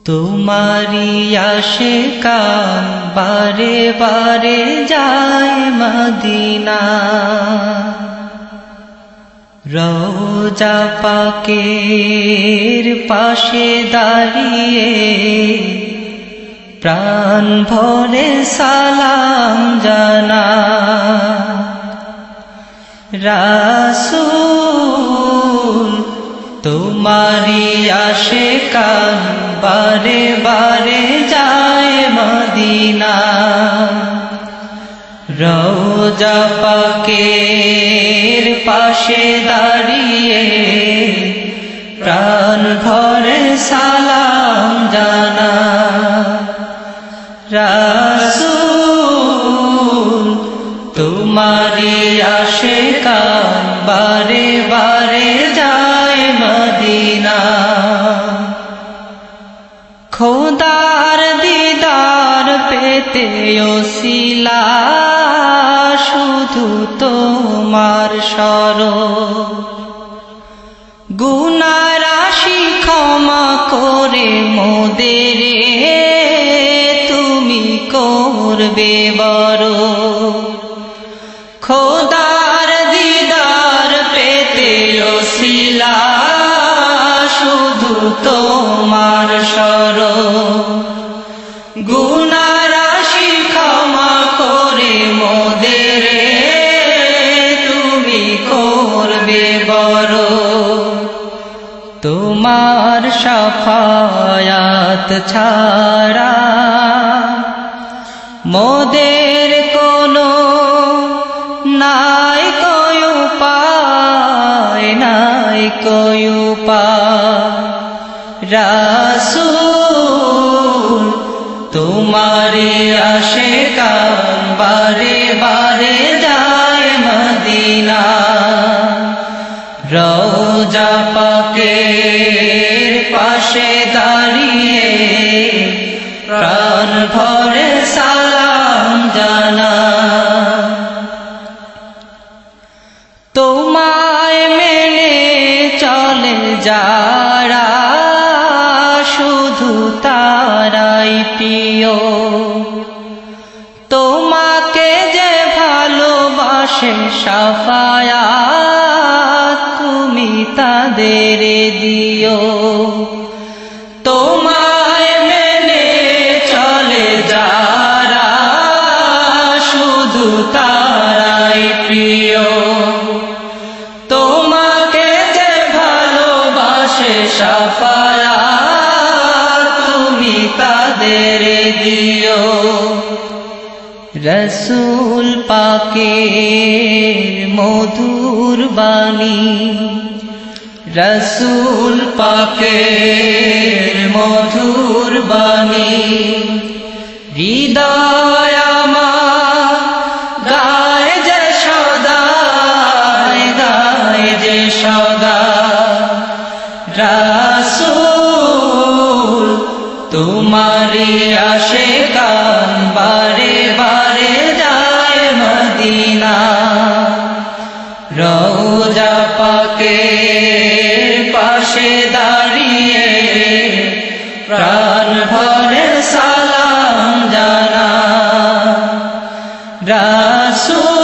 তোমারি আশিকান বারে বারে যায় মদিনা। রওজা পাকের পাশে দাঁড়িয়ে প্রাণ ভরে সালাম জানা। রাসূল তোমারি আশিকান বারে বারে যায় মদিনা। রওজা পাকের পাশে দাঁড়িয়ে প্রাণ ভরে সালাম জানা। রাসূল তোমারি আশিকান বারে বারে যায় মদিনা। খোদার দিদার পেতে ওসিলা শুধু তোমার শরণ। গুনাহ রাশি ক্ষমা করে মোদের তুমি করবে বড়। খোদার দিদার পেতে ওসিলা শুধু তোমার শরণ। গুনাহ রাশি ক্ষমা করে মোদের তুমি করবে বড়। তোমার শাফায়াত ছাড়া মোদের কোনো নাই কোই উপায়, নাই কোই উপায়। রাসূল তোমারি আশিকান বারে বারে যায় মদিনা। রওজা পাকের পাশে দাঁড়িয়ে প্রাণ ভরে সালাম জানা। তোমায় মেনে চলে যারা শুধু তারাই প্রিয়। তোমাকে যে ভালোবাসে শাফায়াত তুমি তাদের দিও। তোমায় মেনে চলে যারা শুধু তারাই প্রিয়। তোমাকে যে ভালোবাসে শাফায়াত তুমি তাদের দিও। রসূল পাকের মধুর বাণী, রসূল পাকের মধুর বাণী হৃদয় আমার গায় যে সদা, গায় যে সদা। রাসূল তোমারি আশিকান বারে বারে যায় মদিনা। রওজা পাকের পাশে দাঁড়িয়ে প্রাণ ভরে সালাম জানা। রাসূল